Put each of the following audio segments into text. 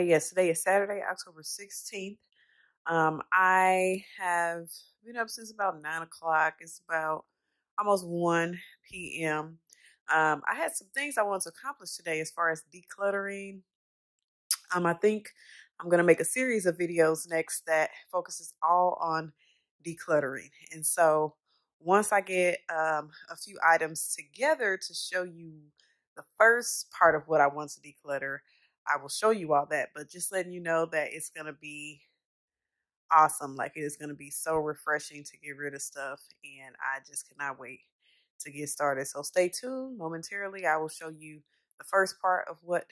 Yes, today is Saturday, October 16th. I have been up since about 9 o'clock. It's about almost 1 p.m. I had some things I wanted to accomplish today as far as decluttering. I think I'm going to make a series of videos next that focuses all on decluttering. And so once I get a few items together to show you the first part of what I want to declutter, I will show you all that. But just letting you know that it's going to be awesome. Like, it is going to be so refreshing to get rid of stuff. And I just cannot wait to get started. So stay tuned. Momentarily, I will show you the first part of what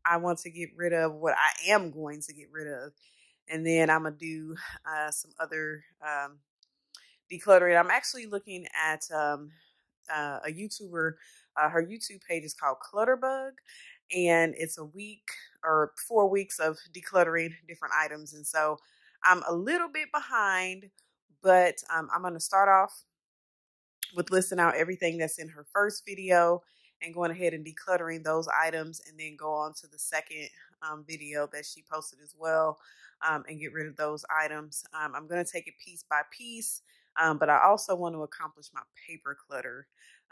I want to get rid of, what I am going to get rid of. And then I'm going to do some other decluttering. I'm actually looking at a YouTuber. Her YouTube page is called Clutterbug. And it's a week or 4 weeks of decluttering different items. And so I'm a little bit behind, but I'm going to start off with listing out everything that's in her first video and going ahead and decluttering those items, and then go on to the second video that she posted as well, and get rid of those items. I'm going to take it piece by piece, but I also want to accomplish my paper clutter.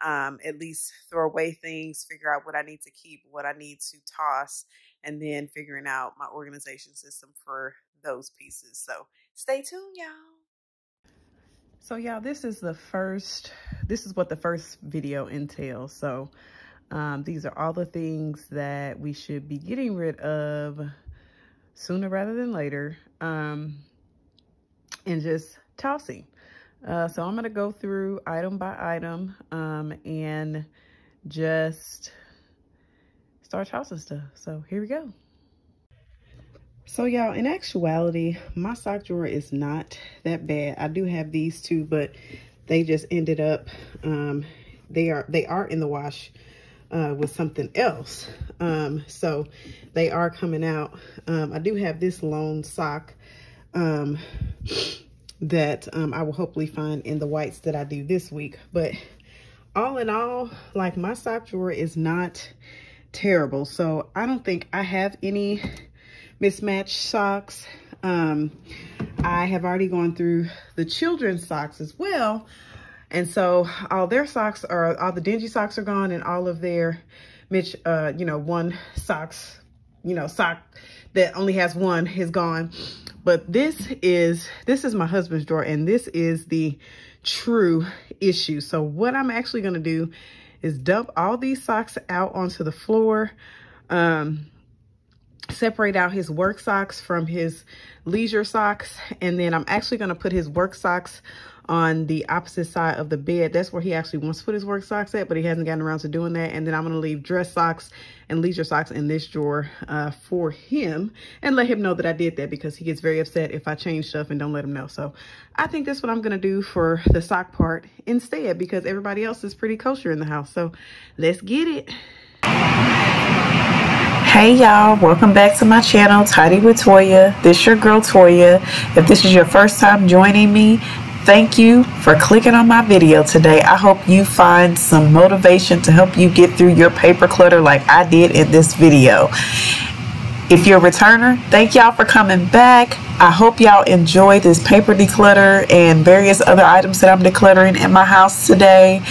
At least throw away things, figure out what I need to keep, what I need to toss, and then figuring out my organization system for those pieces. So stay tuned, y'all. So y'all, this is what the first video entails. So these are all the things that we should be getting rid of sooner rather than later, and just tossing. So I'm going to go through item by item and just start tossing stuff. So here we go. So y'all, in actuality, my sock drawer is not that bad. I do have these two, but they just ended up, they are in the wash with something else. So they are coming out. I do have this lone sock that I will hopefully find in the whites that I do this week. But all in all, like, my sock drawer is not terrible. So I don't think I have any mismatched socks. I have already gone through the children's socks as well. And so all their socks are, all the dingy socks are gone, and all of their one sock that only has one is gone. But this is my husband's drawer, and this is the true issue. So what I'm actually going to do is dump all these socks out onto the floor, separate out his work socks from his leisure socks, and then I'm actually going to put his work socks on the opposite side of the bed. That's where he actually wants to put his work socks at, but he hasn't gotten around to doing that. And then I'm going to leave dress socks and leisure socks in this drawer for him, and let him know that I did that, because he gets very upset if I change stuff and don't let him know. So I think that's what I'm going to do for the sock part instead, because everybody else is pretty kosher in the house. So let's get it. Hey y'all, welcome back to my channel, Tidy with Toya. This your girl Toya. If this is your first time joining me, thank you for clicking on my video today. I hope you find some motivation to help you get through your paper clutter like I did in this video. If you're a returner, thank y'all for coming back. I hope y'all enjoy this paper declutter and various other items that I'm decluttering in my house today.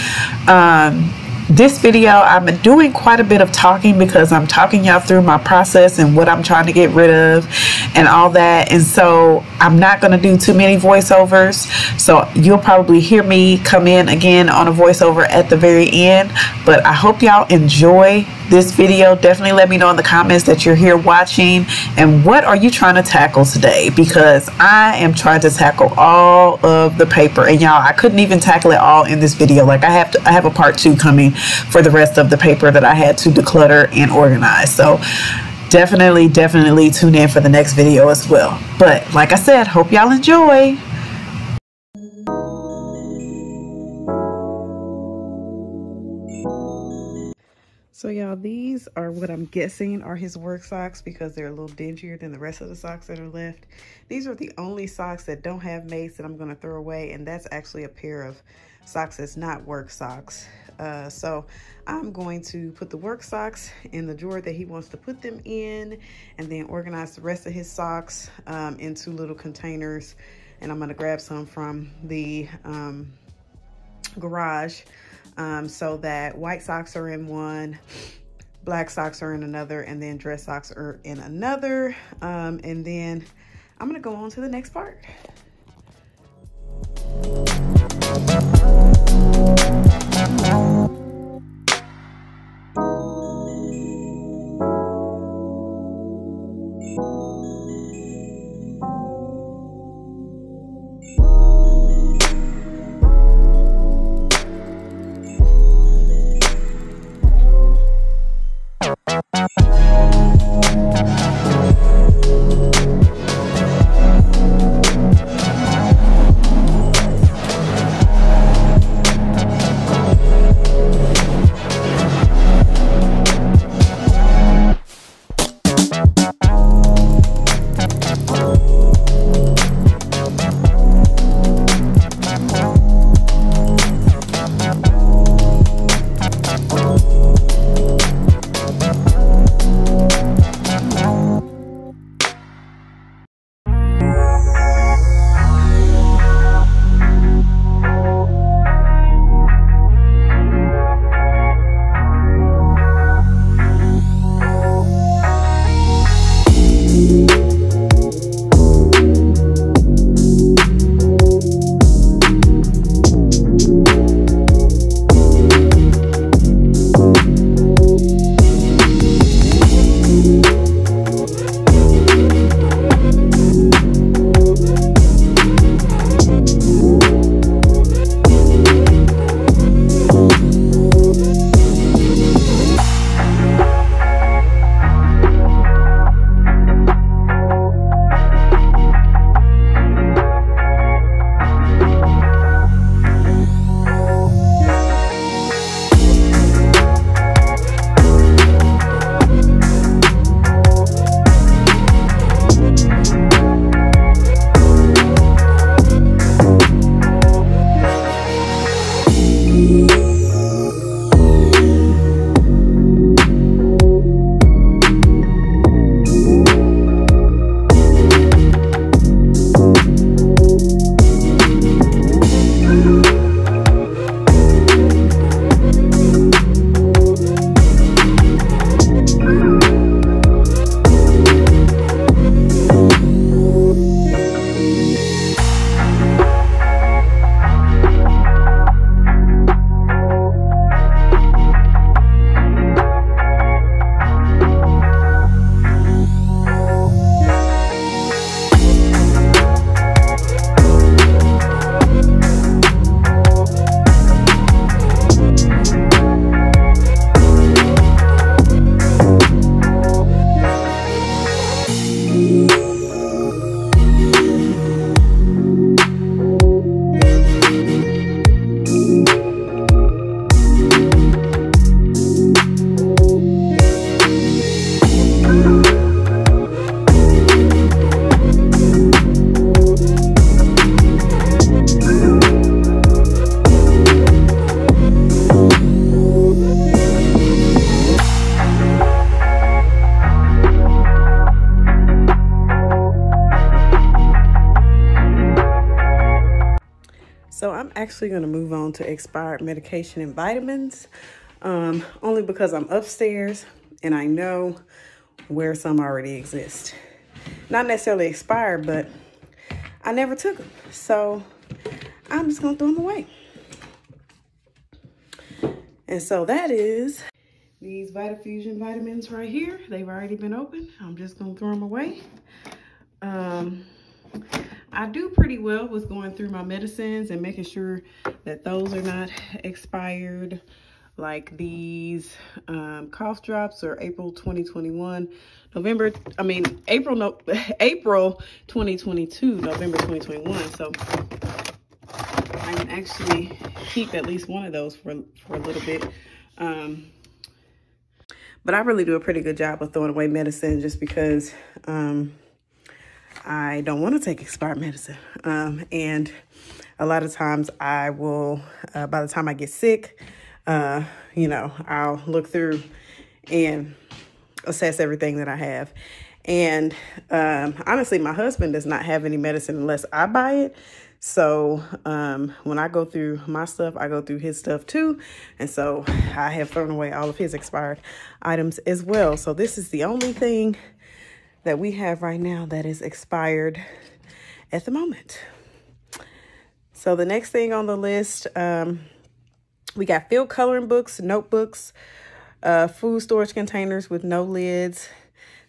This video, I've been doing quite a bit of talking, because I'm talking y'all through my process and what I'm trying to get rid of and all that. And so I'm not going to do too many voiceovers. So you'll probably hear me come in again on a voiceover at the very end. But I hope y'all enjoy this video. Definitely let me know in the comments that you're here watching, and what are you trying to tackle today, because I am trying to tackle all of the paper. And y'all, I couldn't even tackle it all in this video. Like, I have a part 2 coming for the rest of the paper that I had to declutter and organize. So definitely tune in for the next video as well. But like I said, hope y'all enjoy. So y'all, these are what I'm guessing are his work socks because they're a little dingier than the rest of the socks that are left. These are the only socks that don't have mates that I'm gonna throw away, and that's actually a pair of socks that's not work socks. So I'm going to put the work socks in the drawer that he wants to put them in, and then organize the rest of his socks into little containers. And I'm gonna grab some from the garage. So that white socks are in one, black socks are in another, and then dress socks are in another. And then I'm gonna go on to the next part. So I'm actually going to move on to expired medication and vitamins, only because I'm upstairs and I know where some already exist. Not necessarily expired, but I never took them. So I'm just going to throw them away. And so that is these Vitafusion vitamins right here. They've already been opened. I'm just going to throw them away. I do pretty well with going through my medicines and making sure that those are not expired. Like these cough drops are April 2021, April 2022, November 2021. So I can actually keep at least one of those for a little bit. But I really do a pretty good job of throwing away medicine just because I don't want to take expired medicine. And a lot of times I will, by the time I get sick, you know, I'll look through and assess everything that I have. And honestly, my husband does not have any medicine unless I buy it. So when I go through my stuff, I go through his stuff too. And so I have thrown away all of his expired items as well. So this is the only thing that we have right now that is expired at the moment. So the next thing on the list, we got field coloring books, notebooks, food storage containers with no lids,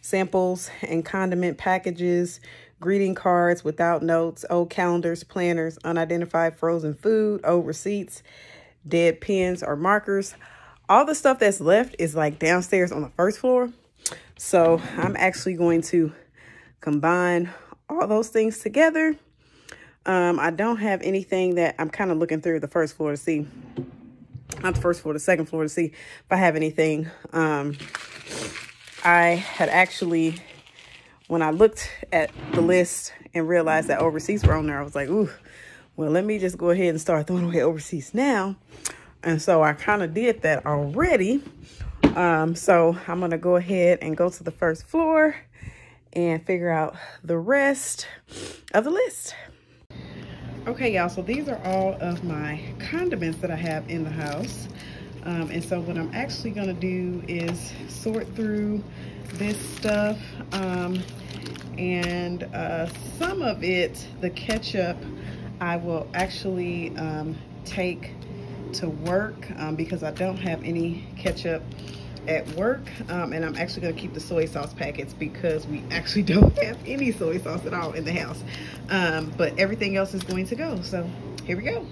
samples and condiment packages, greeting cards without notes, old calendars, planners, unidentified frozen food, old receipts, dead pens or markers. All the stuff that's left is like downstairs on the first floor. So I'm actually going to combine all those things together. I don't have anything that I'm kind of looking through the first floor to see, not the first floor, the second floor to see if I have anything. I had actually, when I looked at the list and realized that overseas were on there, I was like, ooh, well, let me just go ahead and start throwing away overseas now. And so I kind of did that already. So I'm going to go ahead and go to the first floor and figure out the rest of the list. Okay, y'all, so these are all of my condiments that I have in the house. And so what I'm actually going to do is sort through this stuff. And some of it, the ketchup, I will actually take to work because I don't have any ketchup at work. And I'm actually going to keep the soy sauce packets because we actually don't have any soy sauce at all in the house. But everything else is going to go. So here we go.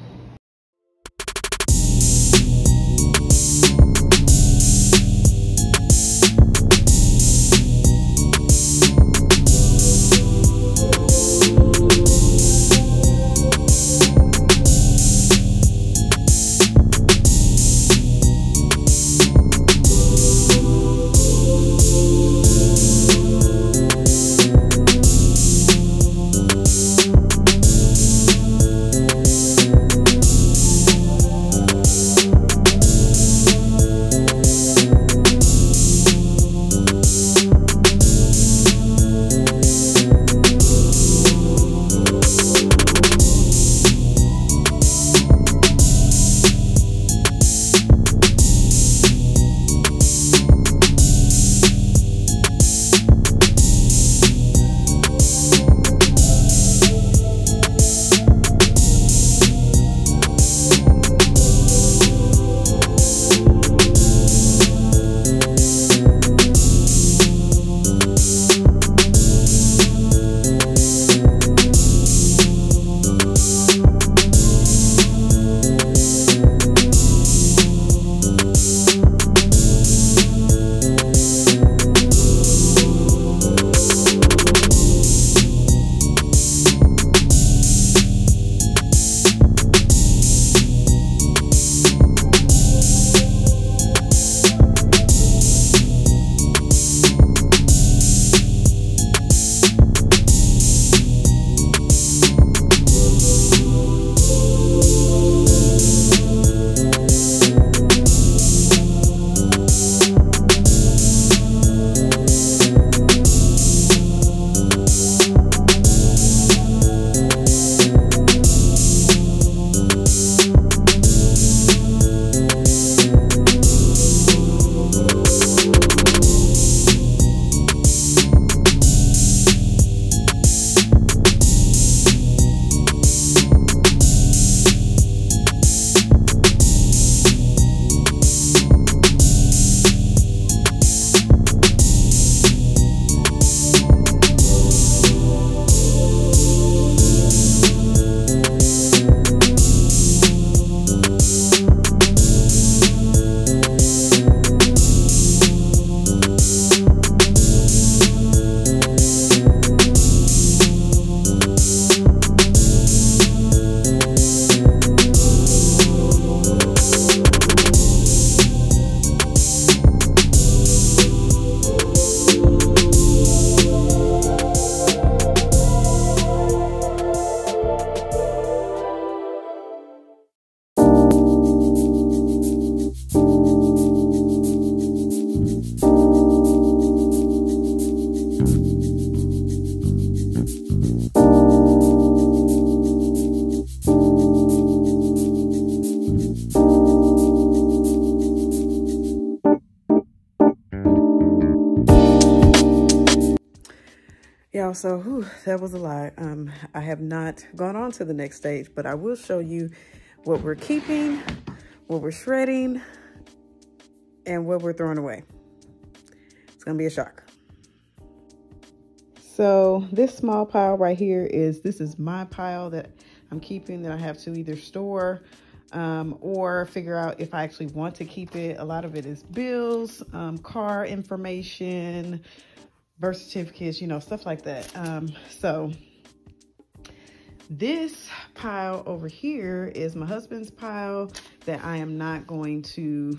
y'all, so that was a lot. I have not gone on to the next stage, but I will show you what we're keeping, what we're shredding, and what we're throwing away. It's gonna be a shock. So this small pile right here this is my pile that I'm keeping, that I have to either store or figure out if I actually want to keep it. A lot of it is bills, car information, birth certificates, you know, stuff like that. So this pile over here is my husband's pile that I am not going to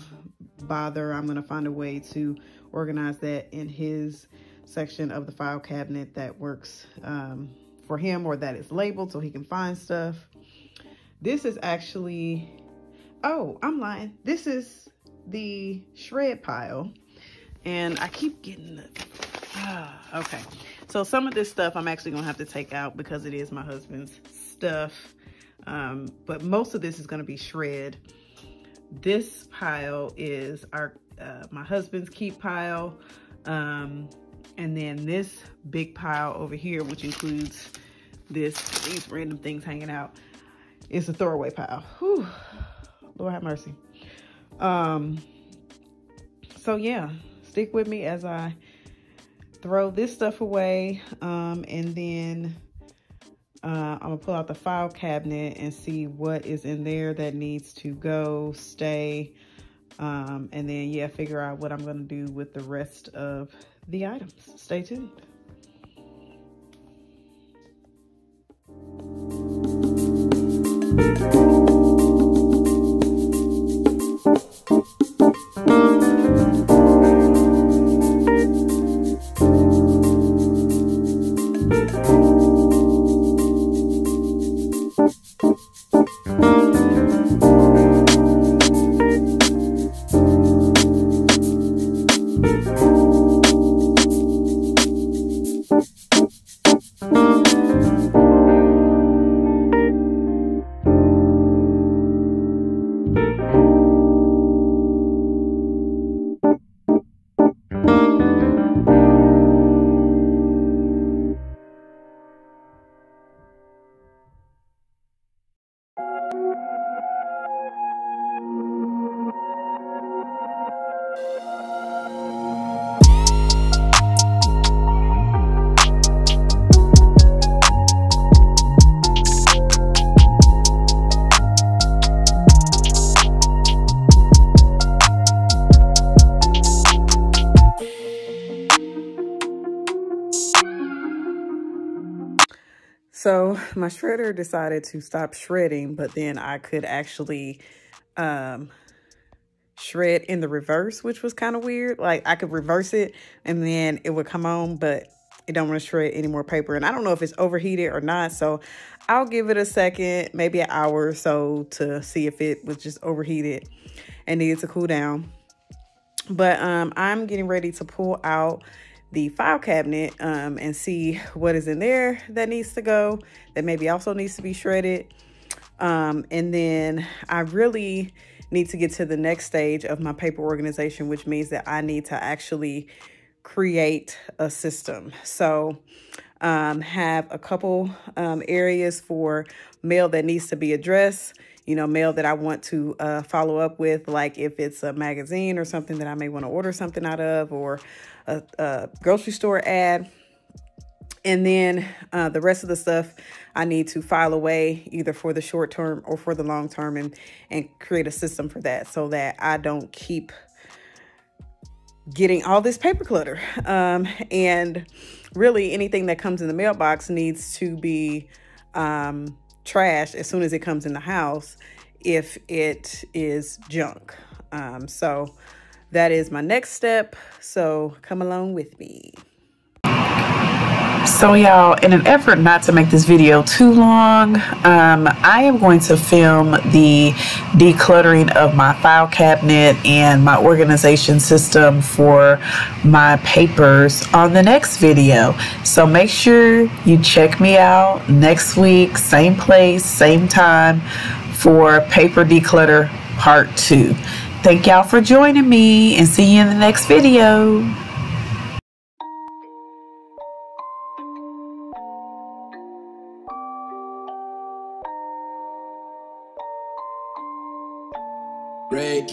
bother. I'm going to find a way to organize that in his section of the file cabinet that works for him, or that is labeled so he can find stuff. This is actually, oh, I'm lying. This is the shred pile, and I keep getting the, okay. So some of this stuff I'm actually gonna have to take out because it is my husband's stuff, but most of this is gonna be shred. This pile is my husband's keep pile, and then this big pile over here, which includes these random things hanging out, is a throwaway pile. Whew. Lord have mercy. So yeah, stick with me as I throw this stuff away, and then I'm gonna pull out the file cabinet and see what is in there that needs to go, stay, and then yeah, figure out what I'm gonna do with the rest of the items. Stay tuned. So my shredder decided to stop shredding, but then I could actually shred in the reverse, which was kind of weird. Like I could reverse it and then it would come on, but it don't want to shred any more paper. And I don't know if it's overheated or not. So I'll give it a second, maybe an hour or so, to see if it was just overheated and needed to cool down. But I'm getting ready to pull out the file cabinet and see what is in there that needs to go, that maybe also needs to be shredded. And then I really need to get to the next stage of my paper organization, which means that I need to actually create a system. So have a couple areas for mail that needs to be addressed, you know, mail that I want to follow up with, like if it's a magazine or something that I may want to order something out of, or a grocery store ad. And then the rest of the stuff I need to file away, either for the short term or for the long term, and create a system for that so that I don't keep getting all this paper clutter. And really anything that comes in the mailbox needs to be trashed as soon as it comes in the house if it is junk. So that is my next step. So come along with me. So y'all, in an effort not to make this video too long, I am going to film the decluttering of my file cabinet and my organization system for my papers on the next video. So make sure you check me out next week, same place, same time, for Paper Declutter Part 2. Thank y'all for joining me, and see you in the next video. Rage.